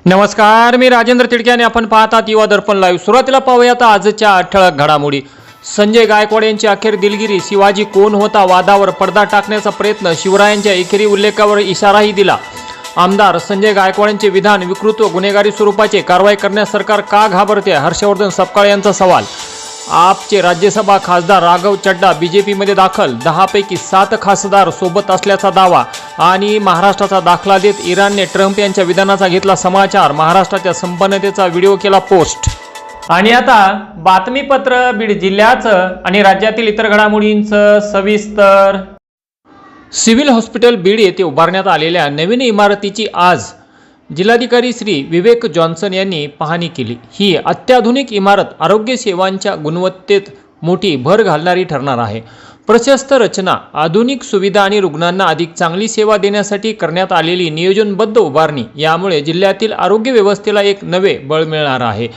नमस्कार, मी राजेंद्र तिडके आणि आपण पाहतात युवा दर्पण लाईव्ह। सुरुवातीला पाहूयात आजच्या ठळक घडामोडी। संजय गायकवाड यांची अखेर दिलगिरी, शिवाजी कोण होता वादावर पडदा टाकण्याचा प्रयत्न, शिवरायांच्या एकेरी उल्लेखावर इशाराही दिला। आमदार संजय गायकवाड यांचे विधान विकृत व गुन्हेगारी स्वरूपाचे, कारवाई करण्यास सरकार का घाबरते, हर्षवर्धन सपकाळ यांचा सवाल। आपचे राज्यसभा खासदार राघव चड्डा बीजेपीमध्ये दाखल, 10 पैकी 7 खासदार सोबत असल्याचा दावा। आणि महाराष्ट्राचा दाखला देत इराणने ट्रम्प यांच्या विधानाचा घेतला समाचार, महाराष्ट्राच्या संपन्नतेचा व्हिडिओ केला पोस्ट। आणि आता बातमीपत्र बीड जिल्ह्याचं आणि राज्यातील इतर घडामोडींचं सविस्तर। सिव्हिल हॉस्पिटल बीड येथे उभारण्यात आलेल्या नवीन इमारतीची आज जिल्हाधिकारी श्री विवेक जॉन्सन यांनी पाहणी केली। ही अत्याधुनिक इमारत आरोग्य सेवांच्या गुणवत्तेत मोठी भर घालणारी ठरणार आहे। प्रशस्त रचना, आधुनिक सुविधा आणि रुग्णांना अधिक चांगली सेवा देण्यासाठी करण्यात आलेली नियोजनबद्ध उभारणी यामुळे जिल्ह्यातील आरोग्य व्यवस्थेला एक नवे बळ मिळणार आहे।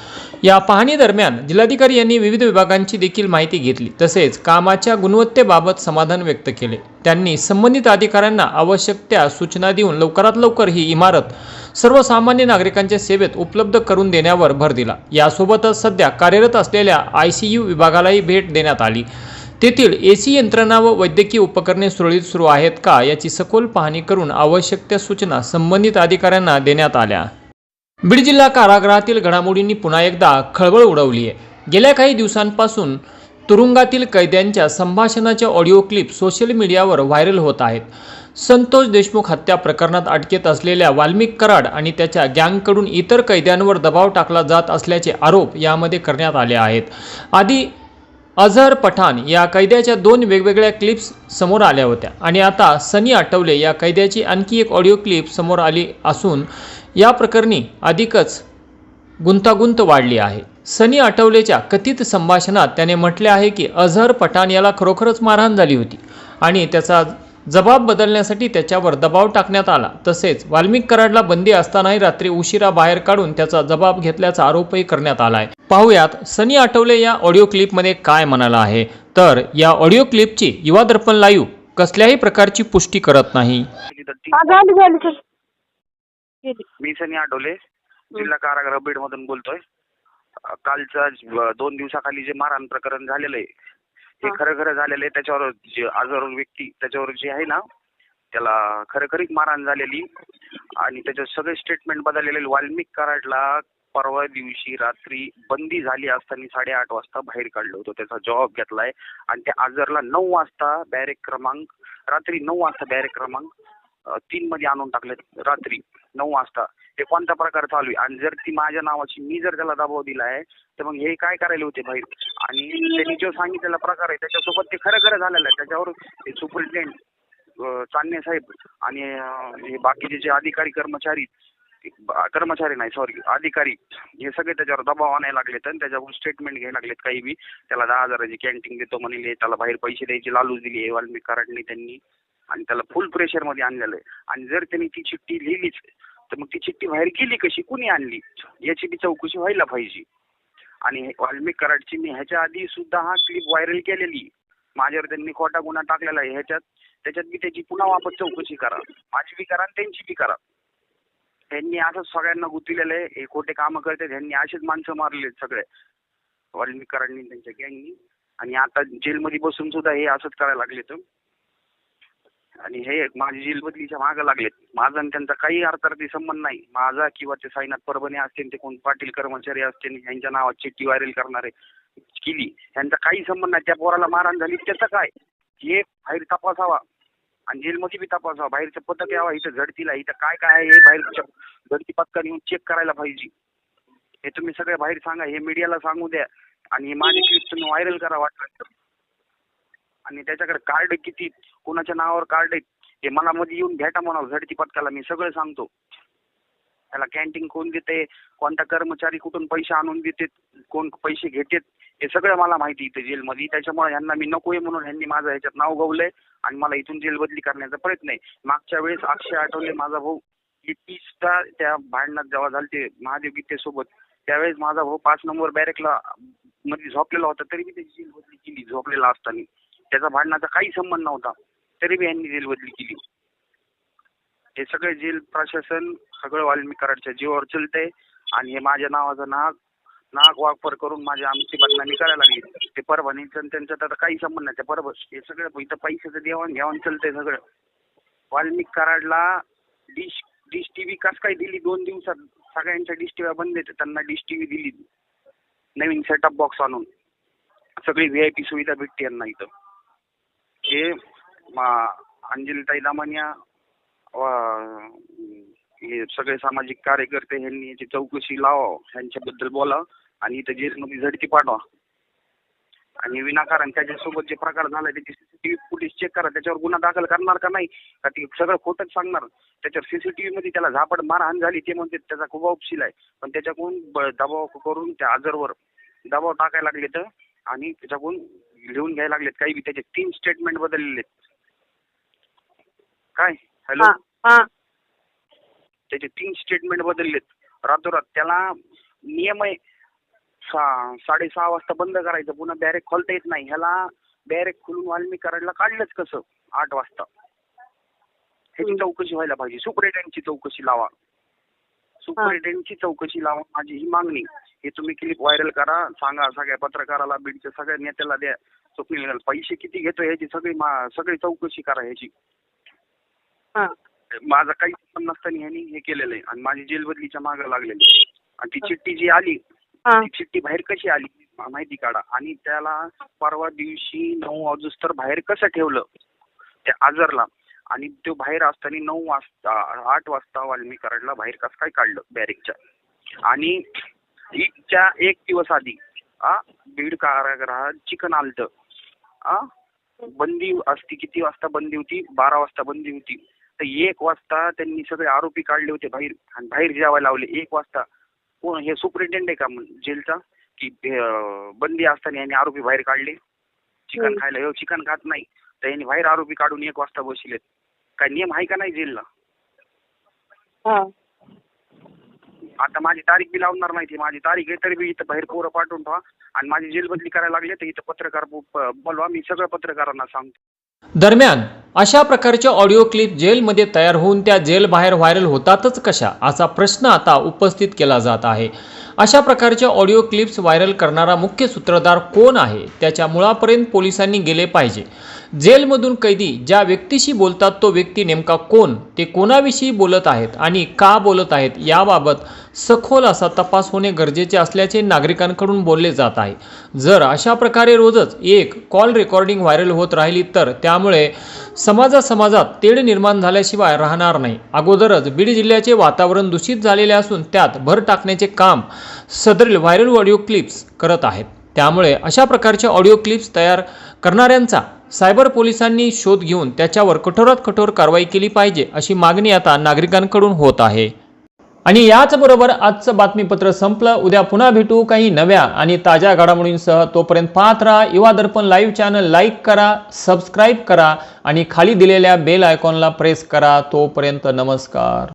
या पाहणी दरम्यान जिल्हाधिकारी यांनी विविध विभागांची देखील माहिती घेतली, तसेच कामाच्या गुणवत्तेबाबत समाधान व्यक्त केले। त्यांनी संबंधित अधिकाऱ्यांना आवश्यक त्या सूचना देऊन लवकरात लवकर ही इमारत सर्वसामान्य नागरिकांच्या सेवेत उपलब्ध करून देण्यावर भर दिला। यासोबतच सध्या कार्यरत असलेल्या ICU विभागालाही भेट देण्यात आली। तेथील AC यंत्रणा व वैद्यकीय उपकरणे सुरळीत सुरू आहेत का याची सखोल पाहणी करून आवश्यक त्या सूचना संबंधित अधिकाऱ्यांना देण्यात आल्या। बीड जिल्हा कारागृहातील घडामोडींनी पुन्हा एकदा खळबळ उडवली आहे। गेल्या काही दिवसांपासून तुरुंगातील कैद्यांच्या संभाषणाच्या ऑडिओ क्लिप सोशल मीडियावर व्हायरल होत आहेत। संतोष देशमुख हत्या प्रकरणात अटकेत असलेल्या वाल्मिक कराड आणि त्याच्या गँगकडून इतर कैद्यांवर दबाव टाकला जात असल्याचे आरोप यामध्ये करण्यात आले आहेत। आधी अझहर पठाण या कैद्याच्या 2 वेगवेगळ्या क्लिप्स समोर आल्या होत्या आणि आता सनी आठवले या कैद्याची आणखी एक ऑडिओ क्लिप समोर आली असून या प्रकरणी अधिकच गुंतागुंत वाढली आहे। सनी आठवलेच्या कथित संभाषणात त्याने म्हटले आहे की अझहर पठाण याला खरोखरच मारहाण झाली होती आणि त्याचा जबाब बदलण्यासाठी त्याच्यावर दबाव टाकण्यात आला। तसेच वाल्मिक कराडला बंदी असतानाही रात्री उशिरा बाहेर काढून त्याचा जबाब घेतल्याचा आरोपही करण्यात आला आहे। पाहुयात सनी आठवले या ऑडिओ क्लिपमध्ये काय म्हणाला आहे। तर या ऑडिओ क्लिपची युवा दर्पण लाईव्ह कसल्याही प्रकारची पुष्टी करत नाही। मी सनी आठवले, जिल्हा कारागृह बीड मधून बोलतोय। कालचा 2 दिवसाखाली जे मारहाण प्रकरण झालेलं आहे हे खरं झालेलं आहे। त्याच्यावर जे आजार व्यक्ती त्याच्यावर जे आहे ना त्याला खरखरीत मारहाण झालेली आणि त्याचे सगळे स्टेटमेंट बदललेले। वाल्मिक कराडला परवा दिवशी रात्री बंदी झाली असताना 8:30 वाजता बाहेर काढलं होतं, त्याचा जबाब घेतलाय आणि त्या आजारला 9 वाजता बॅरेक क्रमांक रात्री 9 वाजता बॅरेक क्रमांक 3 मध्ये आणून टाकले रात्री 9 वाजता। हे कोणता प्रकार चालू आहे आणि जर ती माझ्या नावाची मी जर त्याला दबाव दिला आहे तर मग हे काय करायला होते बाहेर आणि त्यांनी जो सांगितलेला प्रकार आहे त्याच्यासोबत ते खरं झालेलं आहे। त्याच्यावर सुप्रिटेंडेंट चांदणे साहेब आणि हे बाकीचे जे अधिकारी अधिकारी हे सगळे त्याच्यावर दबाव आणायला लागलेत आणि त्याच्यावर स्टेटमेंट घ्यायला लागलेत। काही बी त्याला 10,000ची कॅन्टीन देतो म्हणले, त्याला बाहेर पैसे द्यायची लालूच दिली आहे वाल्मिक कराडने त्यांनी आणि त्याला फुल प्रेशर मध्ये आणलेलं आहे। आणि जर त्यांनी ती चिठ्ठी लिहिलीच तर मग ती चिठ्ठी बाहेर गेली कशी, कुणी आणली याची बी चौकशी व्हायला पाहिजे। आणि वाल्मिक कराडची मी ह्याच्या आधी सुद्धा हा क्लिप व्हायरल केलेली, माझ्यावर त्यांनी खोटा गुन्हा टाकलेला आहे। त्याच्यात बी त्याची पुन्हा वापस चौकशी करा, माझी बी करा आणि त्यांची बी करा। त्यांनी असंच सगळ्यांना गुंतलेलं आहे, हे खोटे कामं करते, त्यांनी असेच माणसं मारले सगळे वाल्मिक कराडनी त्यांच्या गँगनी आणि आता जेलमध्ये बसून सुद्धा हे असंच करायला लागले आणि हे माझी जेल बदलीच्या मागं लागलेत। माझा आणि त्यांचा काही अर्थार्थी संबंध नाही। माझा किंवा ते साईनाथ परभणी असतील, ते कोण पाटील कर्मचारी असतील, यांच्या नावात चिठ्ठी व्हायरल करणारे केली, यांचा काही संबंध नाही। त्या पोराला मारहाण झाली त्याचं काय हे बाहेर तपासावा आणि जेलमध्ये बी तपासावा। बाहेरचं पथक यावा इथं झडतीला, इथं काय काय आहे हे बाहेरच्या झडती पथकाने येऊन चेक करायला पाहिजे। हे तुम्ही सगळे बाहेर सांगा, हे मीडियाला सांगू द्या आणि हे माझे क्लिप तुम्ही व्हायरल करा वाटलं आणि त्याच्याकडे कार्ड किती कोणाच्या नावावर कार्ड आहेत हे मला मध्ये येऊन भेटा म्हणावं झडती पथकाला, मी सगळं सांगतो। त्याला कॅन्टीन कोण देते, कोणता कर्मचारी कुठून पैसे आणून देते, कोण पैसे घेतात हे सगळं मला माहिती इथे जेलमध्ये। त्याच्यामुळे ह्यांना मी नकोय म्हणून ह्यांनी माझं ह्याच्यात नाव गवलंय आणि मला इथून जेल बदली करण्याचा प्रयत्न आहे। मागच्या वेळेस अक्षय आठवले माझा भाऊ 30टा त्या भांडणात जेव्हा झालते महादेव गीतेसोबत, त्यावेळेस माझा भाऊ 5 नंबर बॅरेकला मध्ये झोपलेला होता, तरी बी त्याची जेल बदली केली झोपलेला असताना। त्याचा भांडणाचा काही संबंध नव्हता, तरी बी यांनी जेल बदली केली। हे सगळे जेल प्रशासन सगळं वाल्मिक कराडच्या जीवावर चलतंय आणि हे माझ्या नावाचा नाक वापर करून माझ्या आमची बदनामी करायला लागली. ते परभणीचं त्यांचं तर काही संबंध नाही. त्या हे सगळं इथं पैशाचं देवाण चलतंय सगळं. वाल्मिक कराडला डिश टीव्ही कस काय दिली 2 दिवसात? सगळ्यांच्या डिश टीव्ही बंद आहेत, त्यांना डिश टीव्ही दिली नवीन सेटअप बॉक्स आणून. सगळी VIP सुविधा भेटते यांना इथं. हे अंजलीताई दामानिया हे सगळे सामाजिक कार्यकर्ते ह्यांनी याची चौकशी लावा, ह्यांच्याबद्दल बोला आणि इथं जेलमध्ये झडती पाठवा. आणि विनाकारण त्याच्यासोबत जे प्रकार झाला त्याची CCTV फुटेज चेक करा. त्याच्यावर गुन्हा दाखल करणार का नाही का ते सगळं खोटंच सांगणार? त्याच्यावर CCTV मध्ये त्याला झापड मारहाण झाली ते म्हणते त्याचा खूप उपशील आहे, पण त्याच्याकडून दबाव करून त्या आजरवर दबाव टाकायला लागले तर आणि त्याच्याकडून लिहून घ्यायला लागलेत. काही बी त्याचे 3 स्टेटमेंट बदललेले काय. हॅलो, त्याचे 3 स्टेटमेंट बदललेत रातोरात. त्याला नियम आहे 6:30 वाजता बंद करायचं, पुन्हा बॅरेक खोलता येत नाही. ह्याला बॅरेक खोलून वाल्मिक कराडला काढलंच कसं 8 वाजता? ह्याची चौकशी व्हायला पाहिजे. सुपरिटेंडंटची चौकशी लावा, सुपरिटेंडंटची चौकशी लावा. माझी ही मागणी. हे तुम्ही क्लिप व्हायरल करा, सांगा सगळ्या पत्रकाराला, बीडच्या सगळ्या नेत्याला द्या. स्वप्नील पैसे किती घेतोय ह्याची सगळी चौकशी करा ह्याची. माझा काही संबंध नसताना ह्यांनी हे केलेलं आहे आणि माझी जेल बदलीच्या मागं लागलेली. आणि ती चिठ्ठी जी आली ती चिठ्ठी बाहेर कशी आली माहिती काढा. आणि त्याला परवा दिवशी 9 ऑगस्ट बाहेर कसं ठेवलं त्या आजरला, आणि तो बाहेर असताना 9 वाजता 8 वाजता वाल्मिक कराडला बाहेर कसं काय काढलं बॅरेकच्या. आणि ईदच्या 1 दिवस आधी बीड कारागृहात चिकन आलतं. बंदी असती किती वाजता बंदी होती? 12 वाजता बंदी होती. तर 1 वाजता त्यांनी सगळे आरोपी काढले होते बाहेर आणि बाहेर जेवायला लावले 1 वाजता. कोण हे सुपरिटेंडेंट आहे का जेलचा की बंदी असताना यांनी आरोपी बाहेर काढले चिकन खायला? हे चिकन खात नाही तर यांनी बाहेर आरोपी काढून 1 वाजता बसलेत. काय नियम आहे का नाही जेलला? आता माझी तारीख बी लावणार नाही. माझी तारीख आहे तरी बी इथं बाहेर पोरं पाठवून ठेवा आणि माझी जेल बदली करायला लागले तर इथं पत्रकार बोलवा. मी सगळं पत्रकारांना सांगतो. दरम्यान अशा प्रकारच्या ऑडिओ क्लिप जेलमध्ये तयार होऊन त्या जेल बाहेर व्हायरल होतातच कशा, असा प्रश्न आता उपस्थित केला जात आहे. अशा प्रकारच्या ऑडिओ क्लिप्स व्हायरल करणारा मुख्य सूत्रधार कोण आहे, त्याच्या मुळापर्यंत पोलिसांनी गेले पाहिजे. जेलमधून कैदी ज्या व्यक्तीशी बोलतात तो व्यक्ती नेमका कोण, ते कोणाविषयी बोलत आहेत आणि का बोलत आहेत याबाबत सखोल असा तपास होणे गरजेचे असल्याचे नागरिकांकडून बोलले जात आहे. जर अशा प्रकारे रोजच एक कॉल रेकॉर्डिंग व्हायरल होत राहिली तर त्यामुळे समाजात तेढ निर्माण झाल्याशिवाय राहणार नाही. अगोदरच बीड जिल्ह्याचे वातावरण दूषित झालेले असून त्यात भर टाकण्याचे काम सदरील व्हायरल ऑडिओ क्लिप्स करत आहेत. त्यामुळे अशा प्रकारच्या ऑडिओ क्लिप्स तयार करणाऱ्यांचा सायबर पोलिसांनी शोध घेऊन त्याच्यावर कठोरात कठोर कारवाई केली पाहिजे, अशी मागणी आता नागरिकांकडून होत आहे. आणि याचबरोबर आजचं बातमीपत्र संपलं. उद्या पुन्हा भेटू काही नव्या आणि ताज्या घडामोडींसह. तोपर्यंत पाहत राहा युवा दर्पण लाईव्ह चॅनल. लाईक करा, सबस्क्राईब करा आणि खाली दिलेल्या बेल आयकॉनला प्रेस करा. तोपर्यंत नमस्कार.